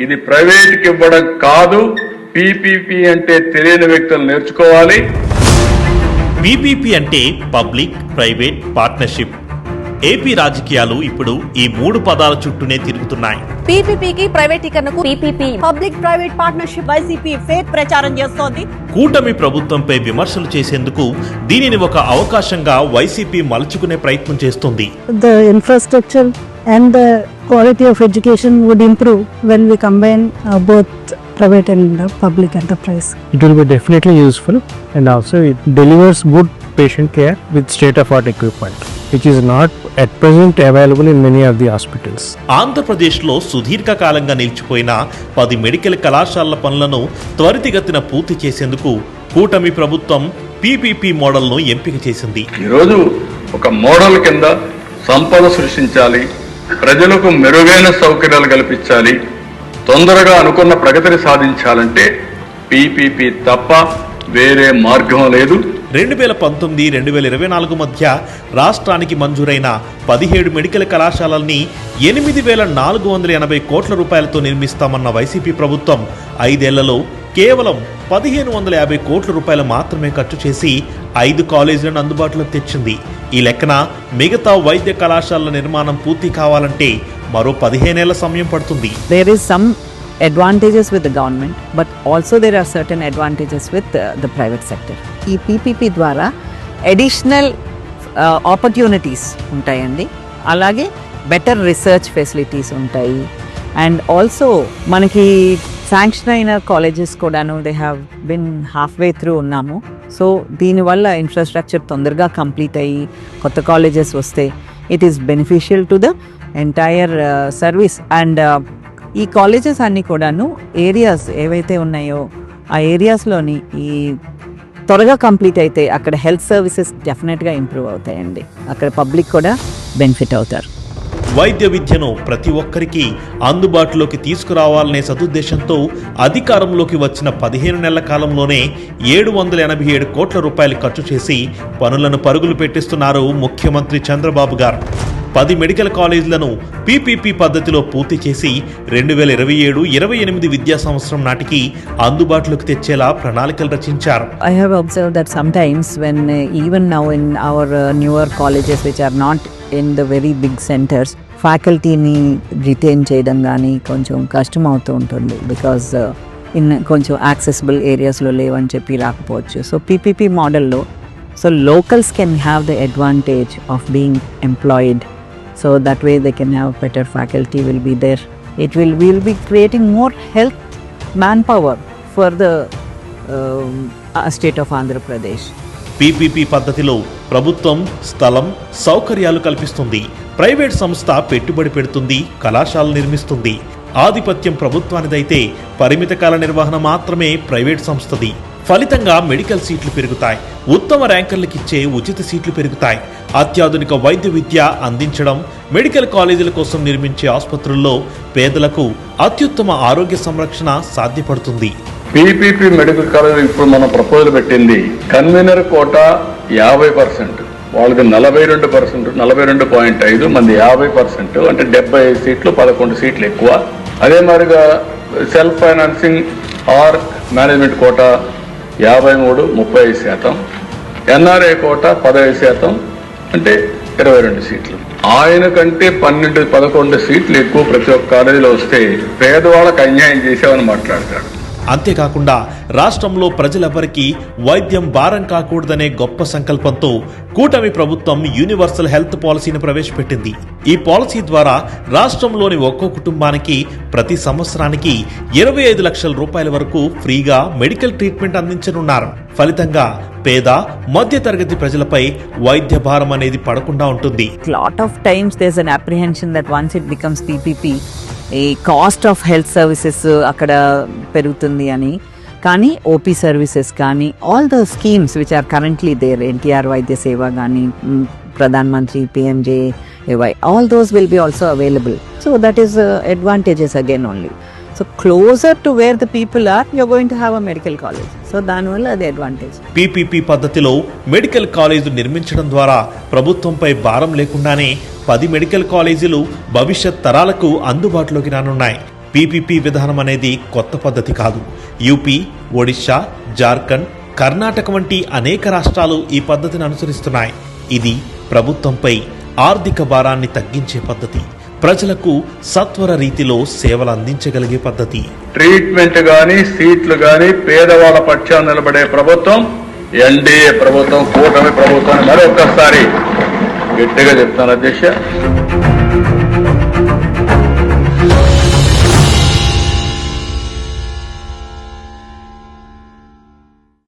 ఇది ప్రైవేట్కి ఇవ్వడం కాదు. పీపీపీ అంటే తెలియని వ్యక్తులు నేర్చుకోవాలి. పీపీపీ అంటే పబ్లిక్ ప్రైవేట్ పార్ట్నర్షిప్. ఏపీ రాజకీయాలు ఇప్పుడు ఈ 3 పదాల చుట్టూనే తిరుగుతున్నాయి. పీపీపీకి ప్రైవేటీకరణకు PPP public private partnership YCP fake ప్రచారం చేస్తోంది. కూటమి ప్రభుత్వంపై విమర్శలు చేసేందుకు దీనిని ఒక అవకాశంగా వైసీపీ మలుచుకునే ప్రయత్నం చేస్తుంది. The infrastructure and the quality of education would improve when we combine both private and public enterprise. It will be definitely useful, and also it delivers good patient care with state-of-art equipment, which is not at present available in many of the hospitals. ఆంధ్రప్రదేశ్లో సుదీర్ఘకాలంగా నిలిచిపోయిన 10 medical కళాశాలల పనులను త్వరితగతిన పూర్తి చేసేందుకు కూటమి ప్రభుత్వం PPP మోడల్ను ఎంపిక చేసింది. ఈరోజు ఒక మోడల్ కింద సంపద సృష్టించాలి, ప్రజలకు మెరుగైన సౌకర్యాలు కల్పించాలి, తొందరగా అనుకున్న ప్రగతిని సాధించాలంటే పీపీపీ తప్ప వేరే మార్గం లేదు. 2019-2024 మధ్య రాష్ట్రానికి మంజూరైన 17 మెడికల్ కళాశాలల్ని 8,480 కోట్ల రూపాయలతో నిర్మిస్తామన్న వైసీపీ ప్రభుత్వం 5 ఏళ్లలో కేవలం 1,550 కోట్ల రూపాయలు మాత్రమే ఖర్చు చేసి 5 కాలేజీలను అందుబాటులోకి తెచ్చింది. ఈ లెక్కన మిగతా వైద్య కళాశాలల నిర్మాణం పూర్తి కావాలంటే మరో 15 ఏళ్ల సమయం పడుతుంది. There is some advantages with the government, but also there are certain advantages with the private sector. ఈ పీపీపీ ద్వారా అడిషనల్ ఆపర్చునిటీస్ ఉంటాయండి, అలాగే బెటర్ రీసెర్చ్ ఫెసిలిటీస్ ఉంటాయి. అండ్ ఆల్సో మనకి శాంక్షన్ అయిన కాలేజెస్ కూడాను they have been half way through ఉన్నాము. So దీనివల్ల ఇన్ఫ్రాస్ట్రక్చర్ తొందరగా కంప్లీట్ అయ్యి కొత్త కాలేజెస్ వస్తే it is beneficial to the entire service. And ఈ కాలేజెస్ అన్నీ కూడాను ఏరియాస్ ఏవైతే ఉన్నాయో ఆ ఏరియాస్లోని ఈ త్వరగా కంప్లీట్ అయితే అక్కడ హెల్త్ సర్వీసెస్ డెఫినెట్గా ఇంప్రూవ్ అవుతాయండి, అక్కడ పబ్లిక్ కూడా బెనిఫిట్ అవుతారు. వైద్య విద్యను ప్రతి ఒక్కరికి అందుబాటులోకి తీసుకురావాలనే సదుద్దేశంతో అధికారంలోకి వచ్చిన 15 నెలల కాలంలోనే 787 కోట్ల రూపాయలు ఖర్చు చేసి పనులను పరుగులు పెట్టిస్తున్నారు ముఖ్యమంత్రి చంద్రబాబు గారు. 10 మెడికల్ కాలేజీలను పీపీపీ పద్ధతిలో పూర్తి చేసి 2027-28 విద్యా సంవత్సరం నాటికి అందుబాటులోకి తెచ్చేలా ప్రణాళికలు రచించారు. I have observed that sometimes when even now in our newer colleges which are not in the very big centers, ఫ్యాకల్టీని రిటైన్ చేయడం కానీ కొంచెం కష్టం అవుతూ ఉంటుంది. బికాజ్ ఇన్ కొంచెం యాక్సెసిబుల్ ఏరియాస్లో లేవని చెప్పి రాకపోవచ్చు. సో పీపీపీ మోడల్లో so locals can have the advantage of being employed. So that way they can have better faculty will be there. We will be creating more health manpower for the state of Andhra Pradesh. PPP పద్ధతిలో ప్రభుత్వం స్థలం సౌకర్యాలు కల్పిస్తుంది, private సంస్థ పెట్టుబడి పెడుతుంది, కళాశాలలు నిర్మిస్తుంది. ఆధిపత్యం ప్రభుత్వానిదైతే పరిమిత కాల నిర్వహణ మాత్రమే ప్రైవేట్ సంస్థది. ఫలితంగా మెడికల్ సీట్లు పెరుగుతాయి, ఉత్తమ ర్యాంకర్లకిచ్చే ఉచిత సీట్లు పెరుగుతాయి. అత్యాధునిక వైద్య విద్య అందించడం, మెడికల్ కాలేజీల కోసం నిర్మించే ఆసుపత్రుల్లో పేదలకు అత్యుత్తమ ఆరోగ్య సంరక్షణ సాధ్యపడుతుంది. పీపీపీ మెడికల్ కాలేజ్ ఇప్పుడు మనం ప్రపోజల్ పెట్టింది కన్వీనర్ కోటా 50%, వాళ్ళకి 42%, 42.5 మంది 50%, అంటే 75 సీట్లు, 11 సీట్లు ఎక్కువ. అదే మాదిరిగా self financing or management quota 53, 35%, NRI quota 15%, అంటే 22 సీట్లు. ఆయన కంటే 12-11 సీట్లు ఎక్కువ ప్రతి ఒక్క కాలేజీలో వస్తే పేదవాళ్ళకి అన్యాయం చేసామని మాట్లాడతాడు. అంతేకాకుండా రాష్ట్రంలో ప్రజలెవరికీ వైద్యం భారం కాకూడదనే గొప్ప సంకల్పంతో కూటమి ప్రభుత్వం యూనివర్సల్ హెల్త్ పాలసీని ప్రవేశపెట్టింది. ఈ పాలసీ ద్వారా రాష్ట్రంలోని ఒక్కో కుటుంబానికి ప్రతి సంవత్సరానికి 25 లక్షల రూపాయల వరకు ఫ్రీగా మెడికల్ ట్రీట్మెంట్ అందించనున్నారు. ఫలితంగా పేద మధ్య తరగతి ప్రజలపై వైద్య భారం అనేది పడకుండా ఉంటుంది. Lot of times there's an apprehension that once it becomes PPP, ఈ కాస్ట్ ఆఫ్ హెల్త్ సర్వీసెస్ అక్కడ పెరుగుతుంది అని. కానీ ఓపీ సర్వీసెస్ కానీ all the schemes which are currently there, NTR Vaidya Seva కానీ, Pradhan Mantri PMJAY, all those will be also available. So that is advantages again only. So closer to where the people are, you're going to have a medical college. So దానివల్ల అది advantage. PPP పద్ధతిలో medical కాలేజీలు నిర్మించడం ద్వారా ప్రభుత్వంపై భారం లేకుండానే 10 medical కాలేజీలు భవిష్యత్ తరాలకు అందుబాటులోకి రానున్నాయి. పీపీపీ విధానం అనేది కొత్త పద్ధతి కాదు. యూపీ, ఒడిశా, జార్ఖండ్, కర్ణాటక వంటి అనేక రాష్ట్రాలు ఈ పద్ధతిని అనుసరిస్తున్నాయి. ఇది ప్రభుత్వంపై ఆర్థిక భారాన్ని తగ్గించే పద్ధతి, ప్రజలకు సత్వర రీతిలో సేవలు అందించగలిగే పద్ధతి. ట్రీట్మెంట్ గాని, సీట్లు గాని పేదవాళ్ళ పక్షాన నిలబడే ప్రభుత్వం ఎన్డీఏ ప్రభుత్వం, కూటమి ప్రభుత్వాన్ని మరొకసారి గట్టిగా చెప్తాను అధ్యక్ష.